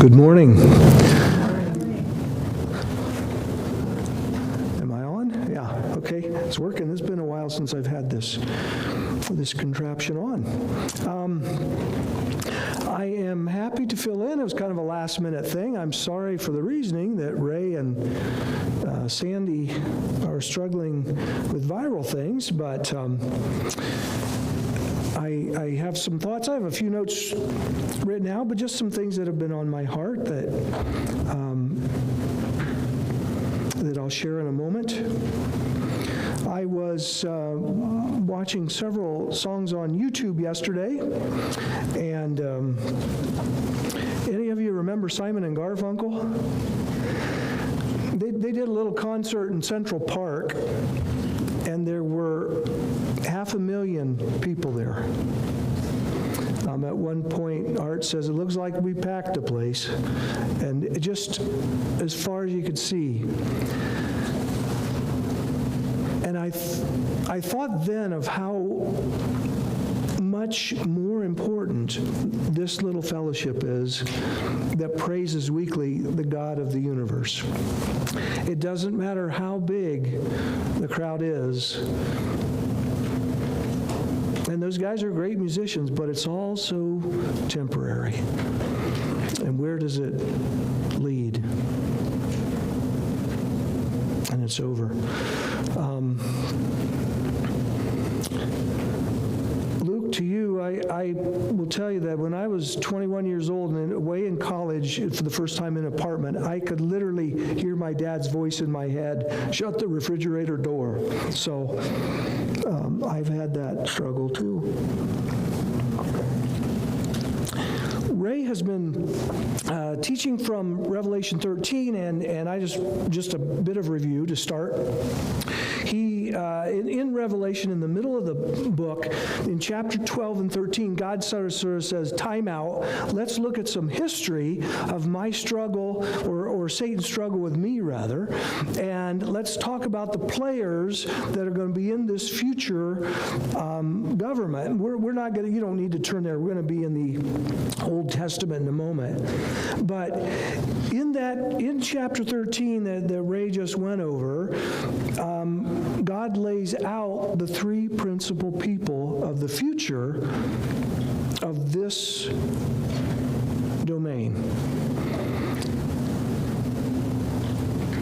Good morning. Am I on? Yeah, okay. It's working. It's been a while since I've had this contraption on. I am happy to fill in. It was kind of a last-minute thing. I'm sorry for the reasoning that Ray and Sandy are struggling with viral things, but I have some thoughts. I have a few notes written out, but just some things that have been on my heart that I'll share in a moment. I was watching several songs on YouTube yesterday, and any of you remember Simon and Garfunkel? They did a little concert in Central Park, and there were 500,000 people there. At one point, Art says, it looks like we packed the place, and just as far as you could see. And I thought then of how much more important this little fellowship is that praises weekly the God of the universe. It doesn't matter how big the crowd is. And those guys are great musicians, but it's all so temporary. And where does it lead? And it's over. Luke, to you, I will tell you that when I was 21 years old and away in college for the first time in an apartment, I could literally hear my dad's voice in my head, shut the refrigerator door. So I've had that struggle too. Ray has been teaching from Revelation 13, and I just a bit of review to start. He, in Revelation, in the middle of the book, in chapter 12 and 13, God sort of says, time out, let's look at some history of my struggle, or Satan's struggle with me, rather, and let's talk about the players that are going to be in this future government. We're not going to, you don't need to turn there, we're going to be in the Old Testament in a moment. But in chapter 13 that Ray just went over, God lays out the three principal people of the future of this domain.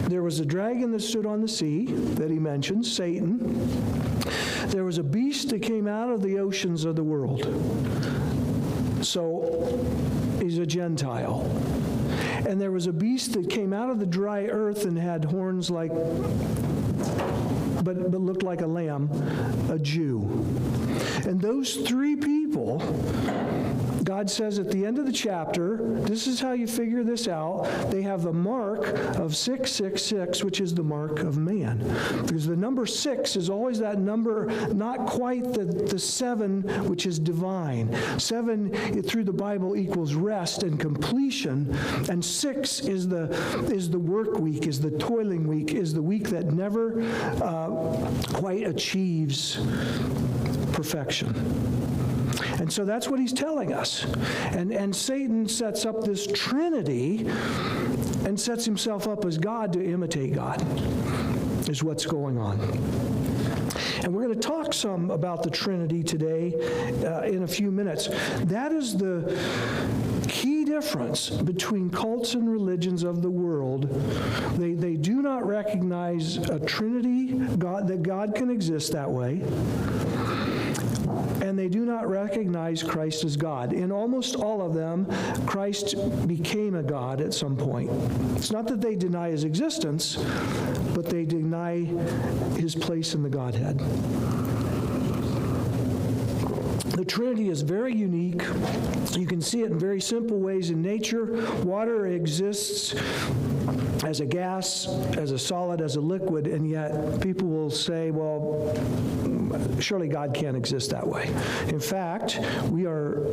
There was a dragon that stood on the sea that he mentions, Satan. There was a beast that came out of the oceans of the world. So he's a Gentile. And there was a beast that came out of the dry earth and had horns like, but looked like a lamb, a Jew. And those three people, God says at the end of the chapter, this is how you figure this out. They have the mark of 666, which is the mark of man. Because the number 6 is always that number, not quite the 7, which is divine. 7 through the Bible equals rest and completion, and 6 is the work week, is the toiling week, is the week that never quite achieves perfection. And so that's what he's telling us. And Satan sets up this trinity and sets himself up as God to imitate God, is what's going on. And we're going to talk some about the Trinity today in a few minutes. That is the key difference between cults and religions of the world. They do not recognize a Trinity, that God can exist that way. And they do not recognize Christ as God. In almost all of them, Christ became a God at some point. It's not that they deny his existence, but they deny his place in the Godhead. The Trinity is very unique. You can see it in very simple ways in nature. Water exists as a gas, as a solid, as a liquid, and yet people will say, well, surely God can't exist that way. In fact, we are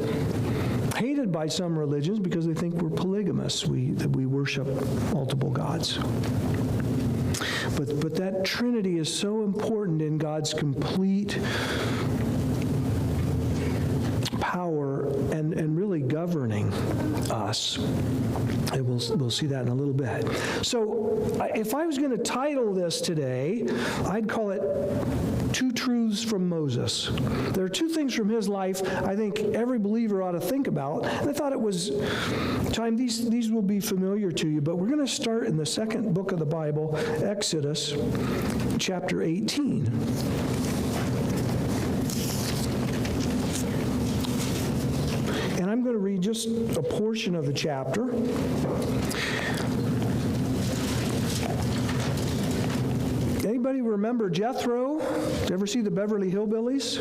hated by some religions because they think we're polygamists, that we worship multiple gods. But that Trinity is so important in God's complete power and really governing us. And we'll see that in a little bit. So if I was going to title this today, I'd call it Two Truths from Moses. There are two things from his life I think every believer ought to think about. And I thought it was time, these will be familiar to you, but we're going to start in the second book of the Bible, Exodus, chapter 18. And I'm going to read just a portion of the chapter. Anybody remember Jethro? Did you ever see the Beverly Hillbillies?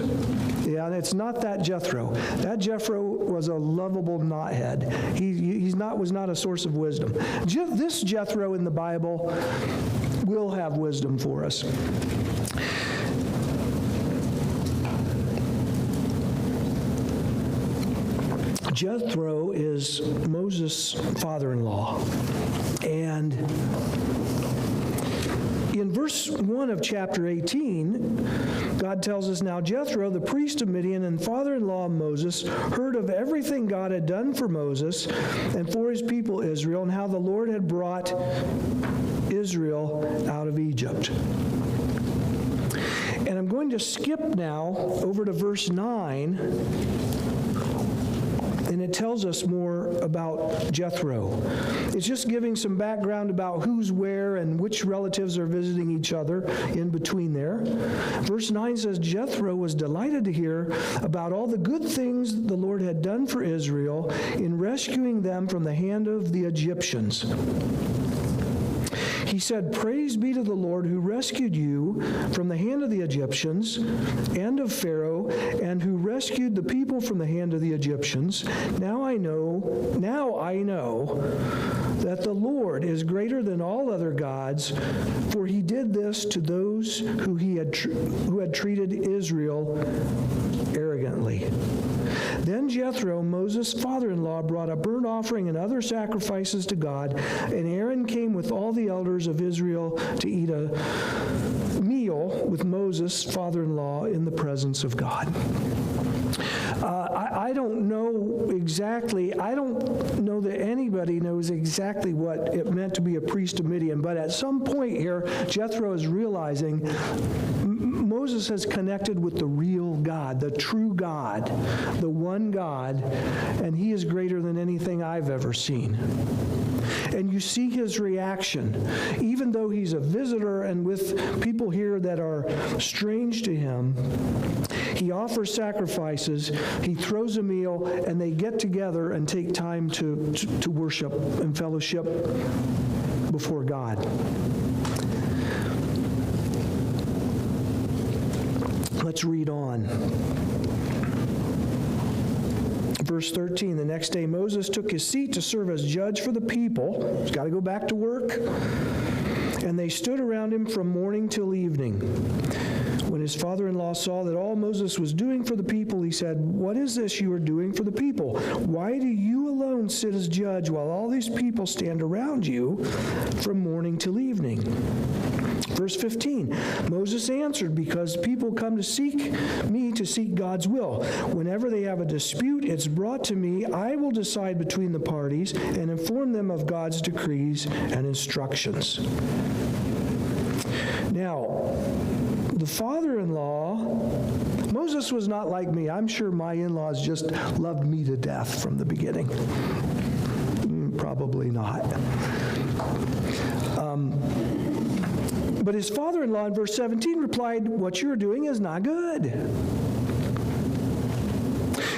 Yeah, it's not that Jethro. That Jethro was a lovable knothead. He was not a source of wisdom. This Jethro in the Bible will have wisdom for us. Jethro is Moses' father-in-law. And in verse 1 of chapter 18, God tells us, "Now Jethro, the priest of Midian and father-in-law of Moses, heard of everything God had done for Moses and for his people Israel, and how the Lord had brought Israel out of Egypt." And I'm going to skip now over to verse 9. And it tells us more about Jethro. It's just giving some background about who's where and which relatives are visiting each other in between there. Verse 9 says, "Jethro was delighted to hear about all the good things the Lord had done for Israel in rescuing them from the hand of the Egyptians. He said, 'Praise be to the Lord who rescued you from the hand of the Egyptians and of Pharaoh, and who rescued the people from the hand of the Egyptians. Now I know that the Lord is greater than all other gods, for he did this to those who had treated Israel arrogantly.' Then Jethro, Moses' father-in-law, brought a burnt offering and other sacrifices to God, and Aaron came with all the elders of Israel to eat a meal with Moses' father-in-law in the presence of God." I don't know exactly, I don't know that anybody knows exactly what it meant to be a priest of Midian, but at some point here, Jethro is realizing Moses has connected with the real God, the true God, the one God, and he is greater than anything I've ever seen. And you see his reaction. Even though he's a visitor and with people here that are strange to him, he offers sacrifices, he throws a meal, and they get together and take time to worship and fellowship before God. Let's read on. Verse 13, "The next day Moses took his seat to serve as judge for the people." He's got to go back to work. "And they stood around him from morning till evening. When his father-in-law saw that all Moses was doing for the people, he said, 'What is this you are doing for the people? Why do you alone sit as judge while all these people stand around you from morning till evening?' Verse 15, "Moses answered, 'Because people come to seek me to seek God's will. Whenever they have a dispute, it's brought to me. I will decide between the parties and inform them of God's decrees and instructions.'" Now, the father-in-law, Moses was not like me. I'm sure my in-laws just loved me to death from the beginning. Probably not. But his father-in-law in verse 17 replied, "What you're doing is not good.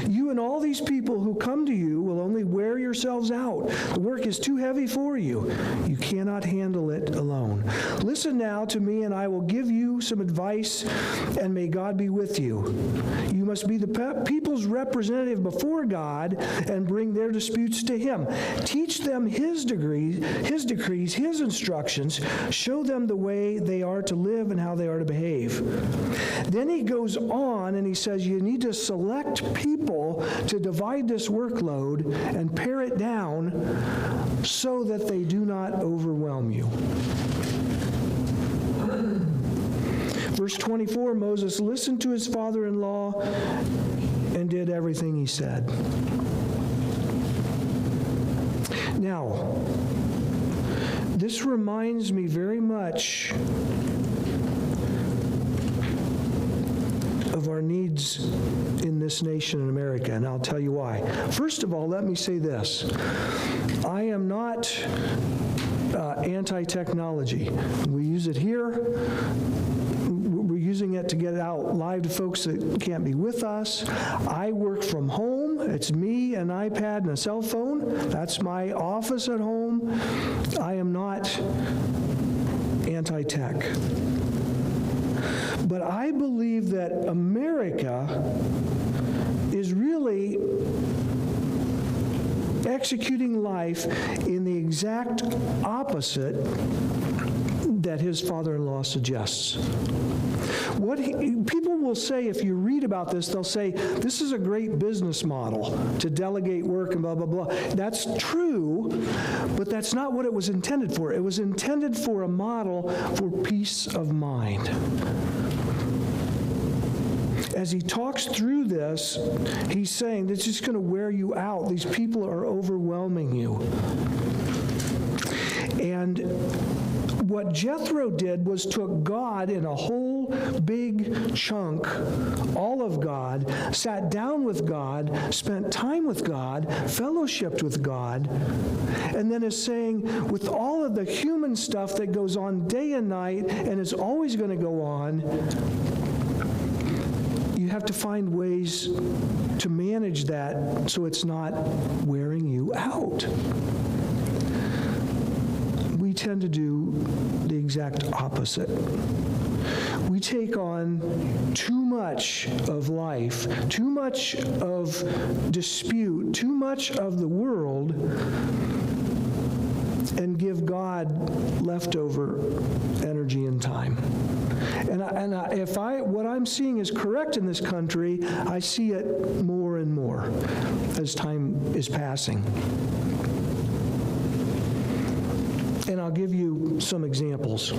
You and all these people who come to you will only wear yourselves out. The work is too heavy for you. You cannot handle it alone. Listen now to me, and I will give you some advice, and may God be with you. You must be the people's representative before God and bring their disputes to him. Teach them his decrees, his instructions. Show them the way they are to live and how they are to behave." Then he goes on and he says, you need to select people to divide this workload and pare it down so that they do not overwhelm you. Verse 24, Moses listened to his father-in-law and did everything he said. Now, this reminds me very much of our needs in this nation in America, and I'll tell you why. First of all, let me say this. I am not anti-technology. We use it here. We're using it to get it out live to folks that can't be with us. I work from home. It's me, an iPad, and a cell phone. That's my office at home. I am not anti-tech. But I believe that America is really executing life in the exact opposite that his father-in-law suggests. People will say, if you read about this, they'll say, this is a great business model to delegate work and blah, blah, blah. That's true, but that's not what it was intended for. It was intended for a model for peace of mind. As he talks through this, he's saying this is going to wear you out. These people are overwhelming you. And what Jethro did was took God in a whole big chunk, all of God, sat down with God, spent time with God, fellowshiped with God, and then is saying, with all of the human stuff that goes on day and night and is always going to go on, you have to find ways to manage that so it's not wearing you out. We tend to do the exact opposite. We take on too much of life, too much of dispute, too much of the world, and give God leftover energy and time. If what I'm seeing is correct in this country, I see it more and more as time is passing. And I'll give you some examples.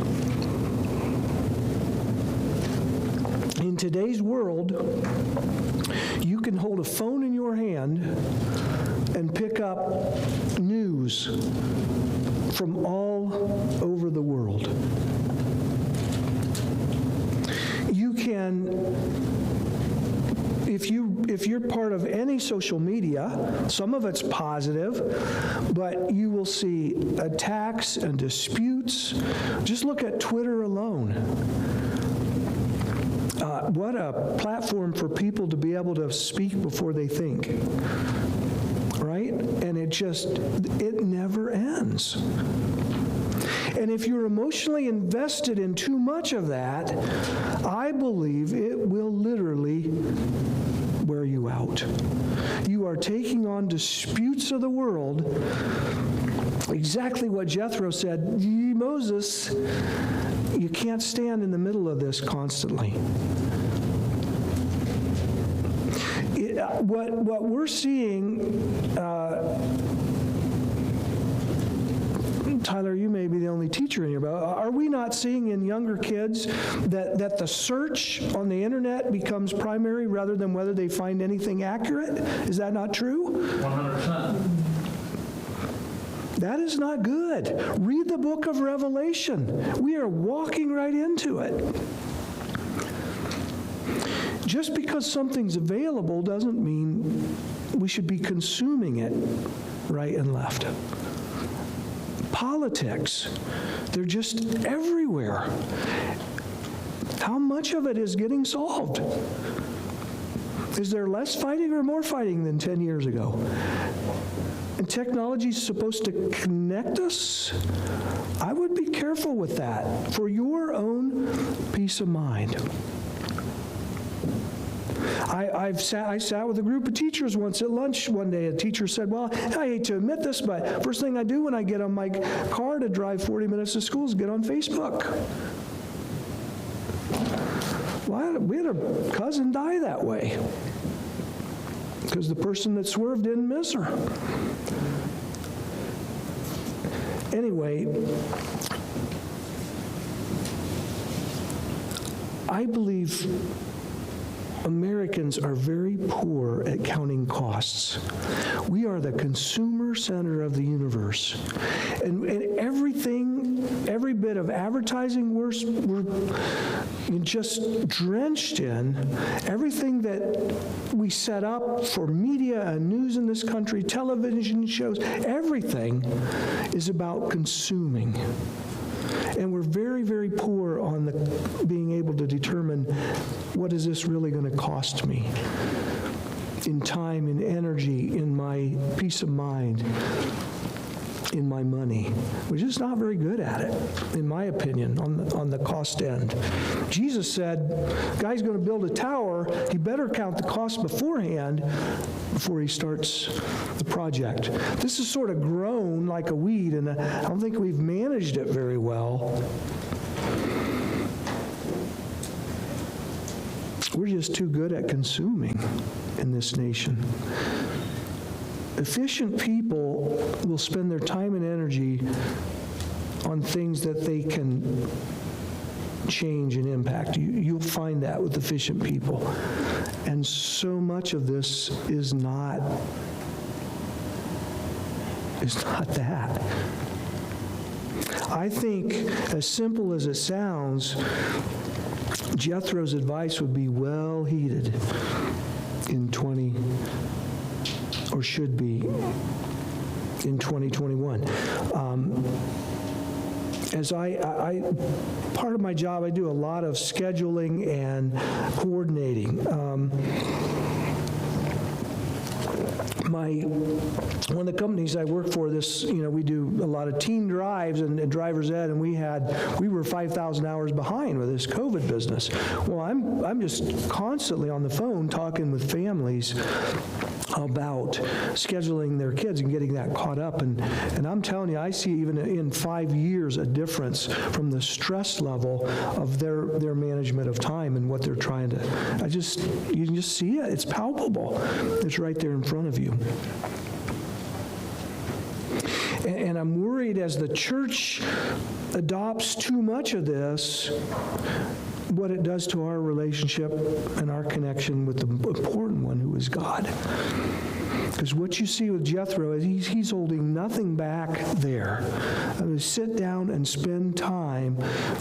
In today's world, you can hold a phone in your hand and pick up news from all over the world. You can, if you're part of any social media, some of it's positive, but you will see attacks and disputes. Just look at Twitter alone. What a platform for people to be able to speak before they think, right? And it never ends. And if you're emotionally invested in too much of that, I believe it will literally wear you out. You are taking on disputes of the world. Exactly what Jethro said, Moses, you can't stand in the middle of this constantly. What we're seeing, Tyler, you may be the only teacher in here, but are we not seeing in younger kids that the search on the internet becomes primary rather than whether they find anything accurate? Is that not true? 100%. That is not good. Read the book of Revelation. We are walking right into it. Just because something's available doesn't mean we should be consuming it right and left. Politics, they're just everywhere. How much of it is getting solved? Is there less fighting or more fighting than 10 years ago? And technology is supposed to connect us? I would be careful with that for your own peace of mind. I sat with a group of teachers once at lunch one day. A teacher said, well, I hate to admit this, but first thing I do when I get on my car to drive 40 minutes to school is get on Facebook. Well, we had a cousin die that way because the person that swerved didn't miss her. Anyway, I believe Americans are very poor at counting costs. We are the consumer center of the universe. And everything, every bit of advertising we're just drenched in, everything that we set up for media and news in this country, television shows, everything is about consuming. And we're very, very poor on being able to determine, what is this really going to cost me in time, in energy, in my peace of mind, in my money. We're just not very good at it, in my opinion, on the cost end. Jesus said, guy's going to build a tower, he better count the cost beforehand before he starts the project. This has sort of grown like a weed, and I don't think we've managed it very well. We're just too good at consuming in this nation. Efficient people will spend their time and energy on things that they can change and impact. You'll find that with efficient people. And so much of this is not that. I think, as simple as it sounds, Jethro's advice would be well heeded in should be in 2021. As part of my job, I do a lot of scheduling and coordinating. One of the companies I work for, we do a lot of team drives and driver's ed, and we were 5,000 hours behind with this COVID business. Well, I'm just constantly on the phone talking with families about scheduling their kids and getting that caught up. And I'm telling you, I see even in 5 years a difference from the stress level of their management of time and what they're trying to, you can just see it. It's palpable. It's right there in front of you. And I'm worried as the church adopts too much of this, what it does to our relationship and our connection with the important one, who is God. Because what you see with Jethro is he's holding nothing back there. I mean, sit down and spend time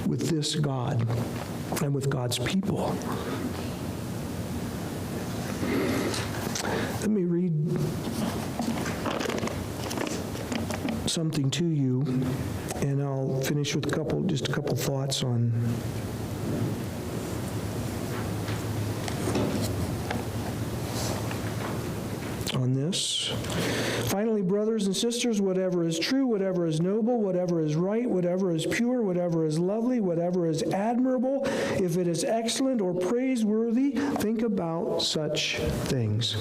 with this God and with God's people. Let me read something to you, and I'll finish with just a couple thoughts on this. Finally, brothers and sisters, whatever is true, whatever is noble, whatever is right, whatever is pure, whatever is lovely, whatever is admirable, if it is excellent or praiseworthy, think about such things.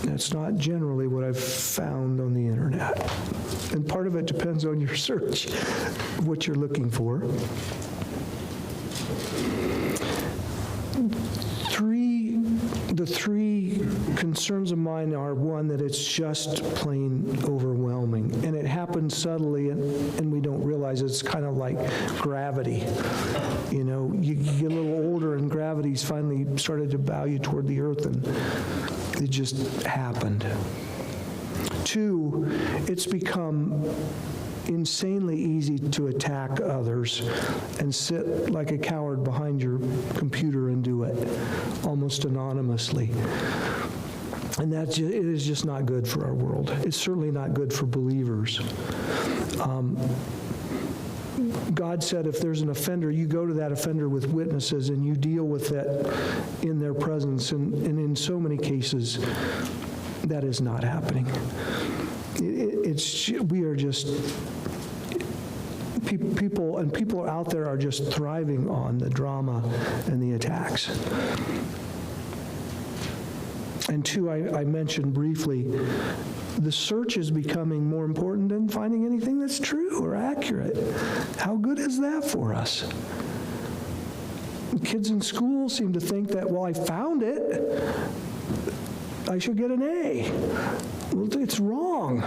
That's not generally what I've found on the internet. And part of it depends on your search, what you're looking for. The three concerns of mine are, one, that it's just plain overwhelming. And it happens subtly, and we don't realize it's kind of like gravity. You know, you get a little older, and gravity's finally started to bow you toward the earth, and it just happened. Two, it's become insanely easy to attack others and sit like a coward behind your computer and do it almost anonymously. And it is just not good for our world. It's certainly not good for believers. God said if there's an offender, you go to that offender with witnesses and you deal with it in their presence. And in so many cases, that is not happening. We are just, people out there are just thriving on the drama and the attacks. And two, I mentioned briefly, the search is becoming more important than finding anything that's true or accurate. How good is that for us? Kids in school seem to think that, well, I found it, I should get an A. Well, it's wrong.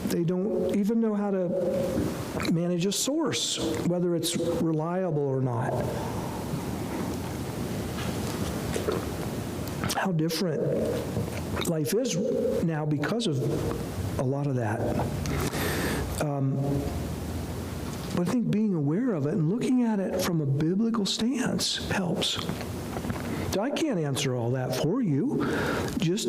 They don't even know how to manage a source, whether it's reliable or not. How different life is now because of a lot of that. But I think being aware of it and looking at it from a biblical stance helps. I can't answer all that for you. Just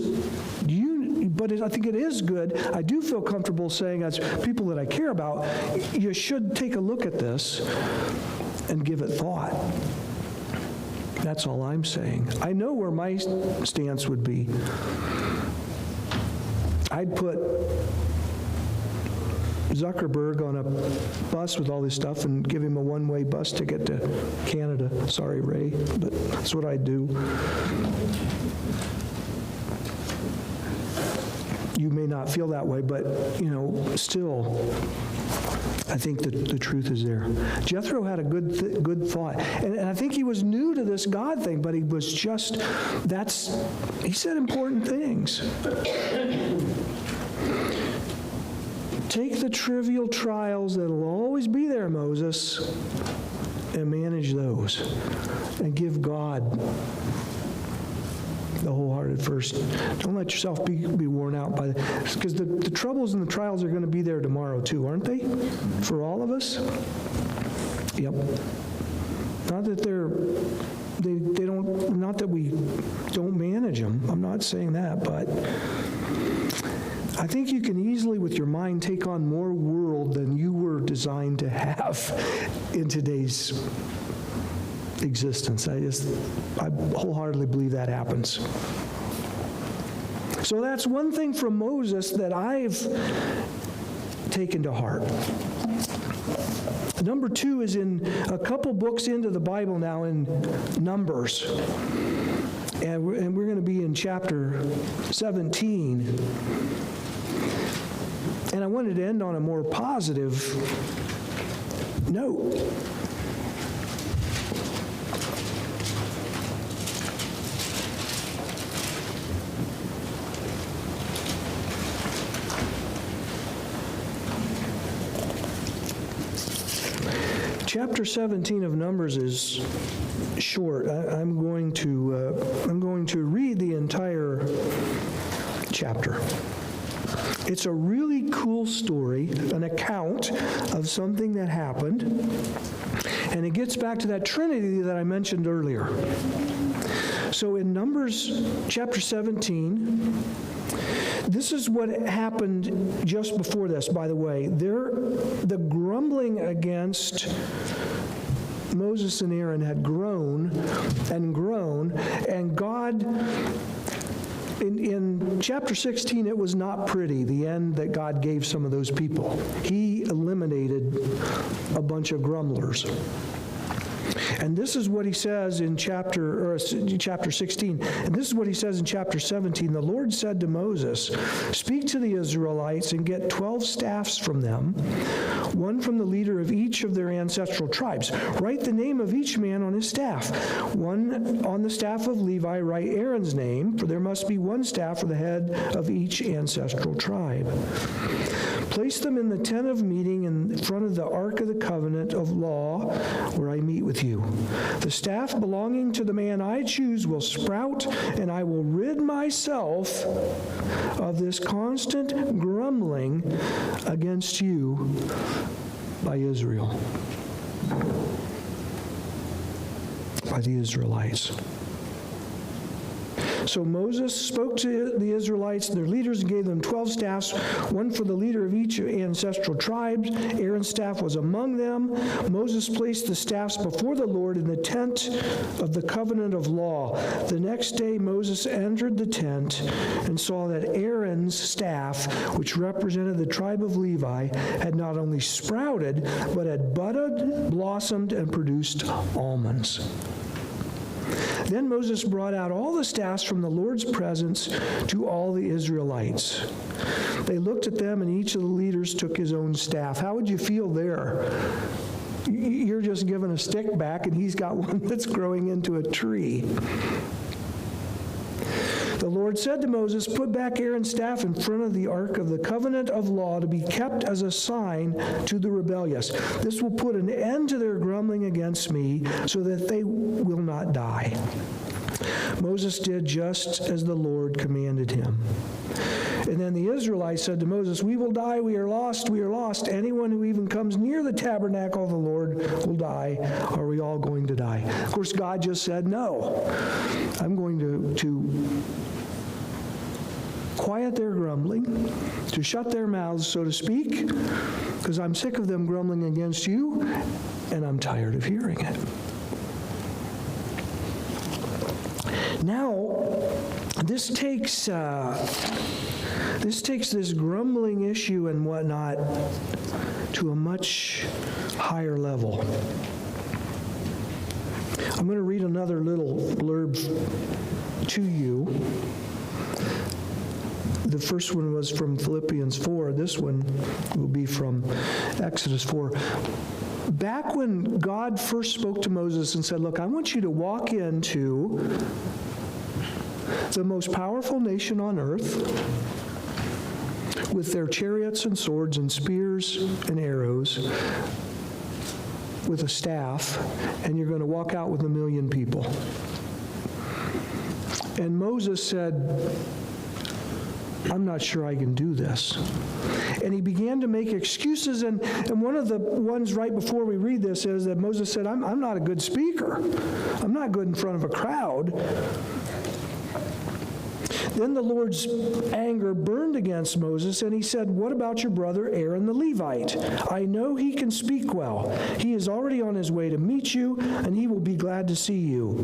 you, but I think it is good. I do feel comfortable saying, as people that I care about, you should take a look at this and give it thought. That's all I'm saying. I know where my stance would be. I'd put Zuckerberg on a bus with all this stuff and give him a one-way bus ticket to Canada. Sorry, Ray, but that's what I'd do. You may not feel that way, but, still, I think that the truth is there. Jethro had a good thought. And I think he was new to this God thing, but he was he said important things. Take the trivial trials that'll always be there, Moses, and manage those. And give God the wholehearted first. Don't let yourself be worn out by this, because the troubles and the trials are going to be there tomorrow too, aren't they? For all of us? Yep. Not that not that we don't manage them. I'm not saying that, but I think you can easily, with your mind, take on more world than you were designed to have in today's existence. I wholeheartedly believe that happens. So that's one thing from Moses that I've taken to heart. Number 2 is in a couple books into the Bible now, in Numbers. And we're going to be in chapter 17. And I wanted to end on a more positive note. Chapter 17 of Numbers is short. I'm going to read the entire chapter. It's a really cool story, an account of something that happened, and it gets back to that Trinity that I mentioned earlier. So in Numbers chapter 17, this is what happened just before this, by the way. The grumbling against Moses and Aaron had grown, and God, in chapter 16, it was not pretty, the end that God gave some of those people. He eliminated a bunch of grumblers. And this is what he says in chapter 16. And this is what he says in chapter 17. The Lord said to Moses, "Speak to the Israelites and get 12 staffs from them, one from the leader of each of their ancestral tribes. Write the name of each man on his staff. One on the staff of Levi, write Aaron's name, for there must be one staff for the head of each ancestral tribe. Place them in the tent of meeting in front of the ark of the covenant of law, where I meet with you. The staff belonging to the man I choose will sprout, and I will rid myself of this constant grumbling against you by Israel." By the Israelites. So Moses spoke to the Israelites, their leaders, and gave them 12 staffs, one for the leader of each ancestral tribe. Aaron's staff was among them. Moses placed the staffs before the Lord in the tent of the covenant of law. The next day Moses entered the tent and saw that Aaron's staff, which represented the tribe of Levi, had not only sprouted, but had budded, blossomed, and produced almonds. Then Moses brought out all the staffs from the Lord's presence to all the Israelites. They looked at them, and each of the leaders took his own staff. How would you feel there? You're just given a stick back, and he's got one that's growing into a tree. The Lord said to Moses, "Put back Aaron's staff in front of the ark of the covenant of law to be kept as a sign to the rebellious. This will put an end to their grumbling against me so that they will not die." Moses did just as the Lord commanded him. And then the Israelites said to Moses, "We will die, we are lost, we are lost. Anyone who even comes near the tabernacle of the Lord will die. Are we all going to die?" Of course, God just said, "No, I'm going to quiet their grumbling, to shut their mouths, so to speak, because I'm sick of them grumbling against you, and I'm tired of hearing it." Now, this takes this grumbling issue and whatnot to a much higher level. I'm going to read another little blurb to you. The first one was from Philippians 4. This one will be from Exodus 4. Back when God first spoke to Moses and said, "Look, I want you to walk into the most powerful nation on earth with their chariots and swords and spears and arrows, with a staff, and you're going to walk out with 1 million people." And Moses said, "I'm not sure I can do this." And he began to make excuses, and one of the ones right before we read this is that Moses said, I'm not a good speaker. I'm not good in front of a crowd. Then the Lord's anger burned against Moses, and he said, "What about your brother Aaron the Levite? I know he can speak well. He is already on his way to meet you, and he will be glad to see you.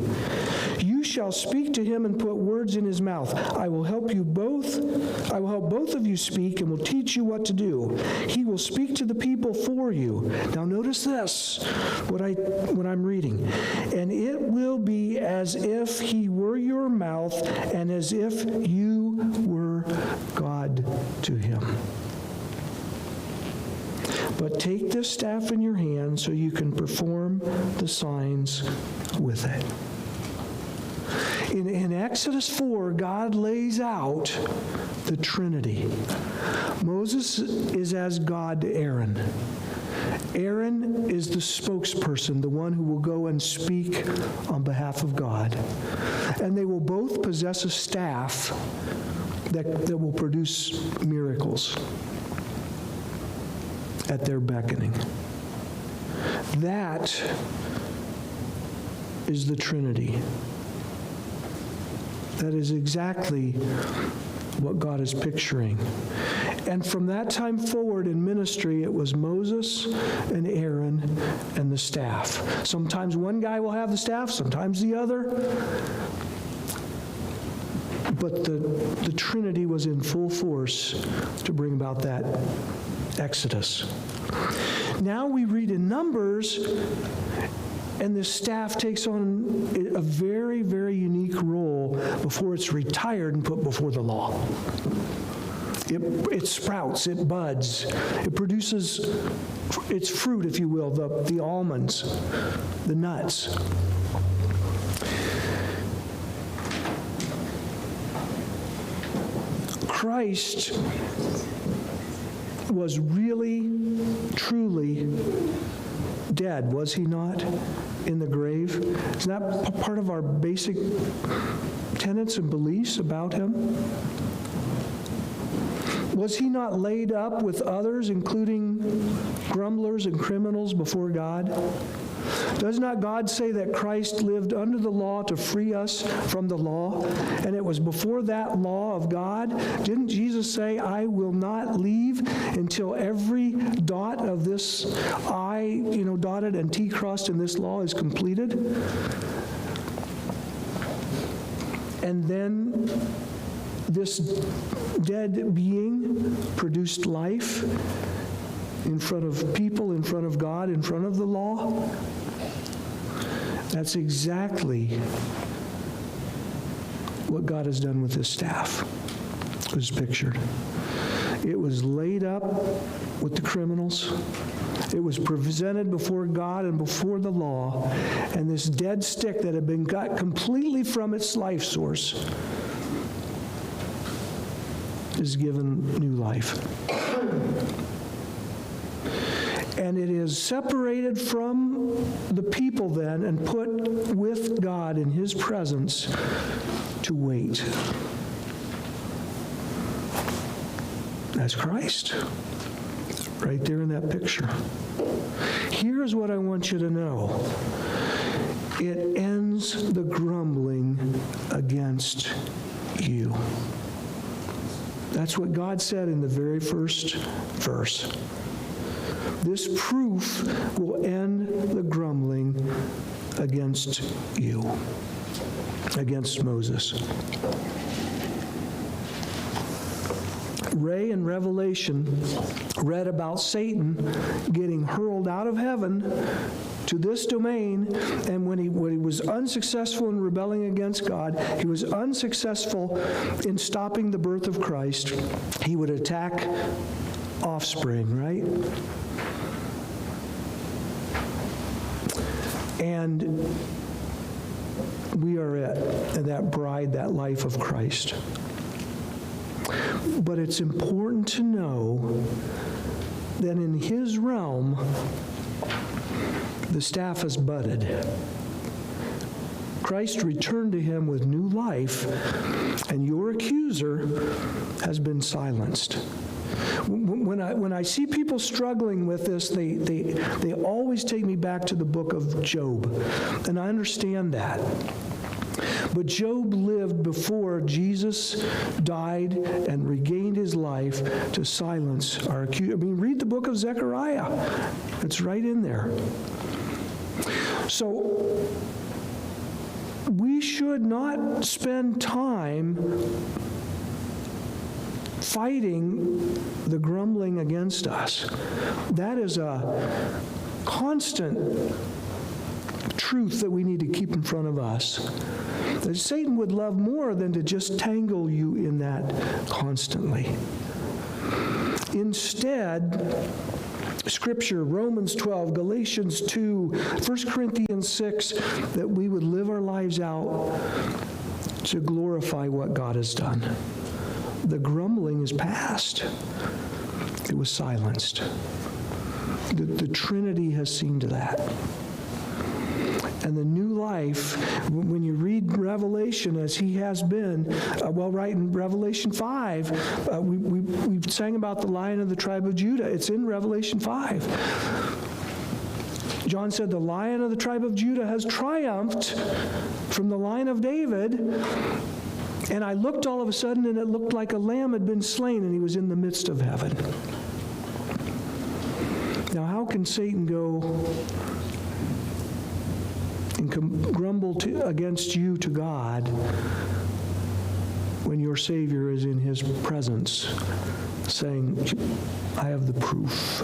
You shall speak to him and put words in his mouth. I will help both of you speak and will teach you what to do. He will speak to the people for you." Now notice this, what I'm reading. "And it will be as if he were your mouth and as if you were God to him. But take this staff in your hand so you can perform the signs with it." In Exodus 4, God lays out the Trinity. Moses is as God to Aaron. Aaron is the spokesperson, the one who will go and speak on behalf of God. And they will both possess a staff that will produce miracles at their beckoning. That is the Trinity. That is exactly what God is picturing. And from that time forward in ministry, it was Moses and Aaron and the staff. Sometimes one guy will have the staff, sometimes the other. But the Trinity was in full force to bring about that Exodus. Now we read in Numbers, and this staff takes on a very, very unique role before it's retired and put before the law. It sprouts, it buds, it produces its fruit, if you will, the almonds, the nuts. Christ was really, truly dead, was he not, in the grave? Isn't that part of our basic tenets and beliefs about him? Was he not laid up with others, including grumblers and criminals, before God? Does not God say that Christ lived under the law to free us from the law? And it was before that law of God. Didn't Jesus say, "I will not leave until every dot of this I, dotted and T crossed in this law is completed"? And then this dead being produced life in front of people, in front of God, in front of the law. That's exactly what God has done with this staff. It was pictured. It was laid up with the criminals. It was presented before God and before the law. And this dead stick that had been got completely from its life source is given new life. And it is separated from the people then and put with God in his presence to wait. That's Christ, right there in that picture. Here's what I want you to know. It ends the grumbling against you. That's what God said in the very first verse. This proof will end the grumbling against you, against Moses. Ray in Revelation read about Satan getting hurled out of heaven to this domain, and when he was unsuccessful in rebelling against God, he was unsuccessful in stopping the birth of Christ, he would attack offspring, right? And we are at that bride, that life of Christ. But it's important to know that in his realm, the staff has budded. Christ returned to him with new life, and your accuser has been silenced. When I see people struggling with this, they always take me back to the book of Job, and I understand that. But Job lived before Jesus died and regained his life to silence our accuser. I mean, read the book of Zechariah. It's right in there. So we should not spend time fighting the grumbling against us. That is a constant truth that we need to keep in front of us. That Satan would love more than to just tangle you in that constantly. Instead, Scripture, Romans 12, Galatians 2, 1 Corinthians 6, that we would live our lives out to glorify what God has done. The grumbling is past. It was silenced. The Trinity has seen to that. And the new life, when you read Revelation as he has been, right in Revelation 5, we sang about the Lion of the tribe of Judah. It's in Revelation 5. John said, the Lion of the tribe of Judah has triumphed from the line of David. And I looked all of a sudden, and it looked like a lamb had been slain, and he was in the midst of heaven. Now, how can Satan go and grumble against you to God when your Savior is in his presence saying, I have the proof?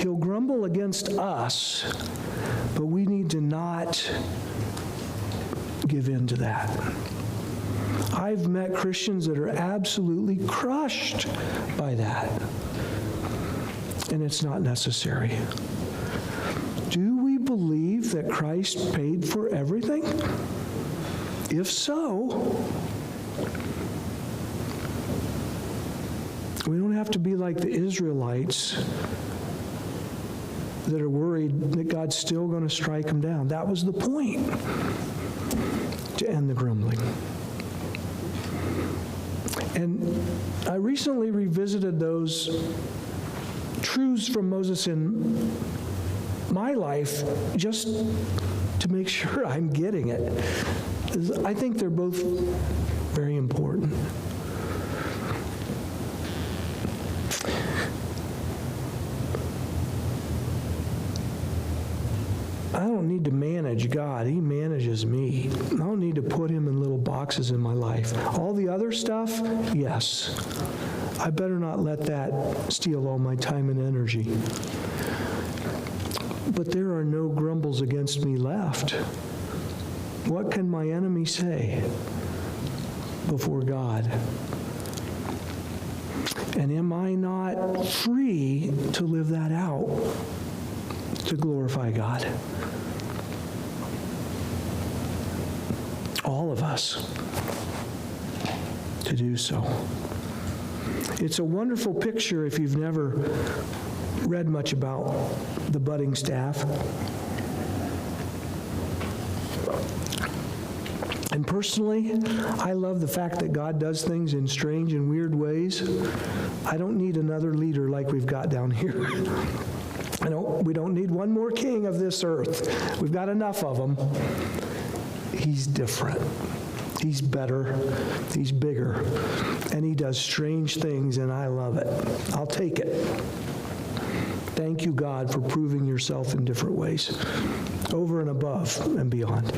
He'll grumble against us, but we need to not give in to that. I've met Christians that are absolutely crushed by that, and it's not necessary. Do we believe that Christ paid for everything? If so, we don't have to be like the Israelites that are worried that God's still going to strike them down. That was the point, to end the grumbling. And I recently revisited those truths from Moses in my life just to make sure I'm getting it. I think they're both very important. I don't need to manage God. He manages me. I don't need to put him in little boxes in my life. All the other stuff, yes. I better not let that steal all my time and energy. But there are no grumbles against me left. What can my enemy say before God? And am I not free to live that out, to glorify God? All of us. to do so. It's a wonderful picture if you've never read much about the budding staff. And personally, I love the fact that God does things in strange and weird ways. I don't need another leader like we've got down here. We don't need one more king of this earth. We've got enough of them. He's different. He's better. He's bigger. And he does strange things, and I love it. I'll take it. Thank you, God, for proving yourself in different ways, over and above and beyond.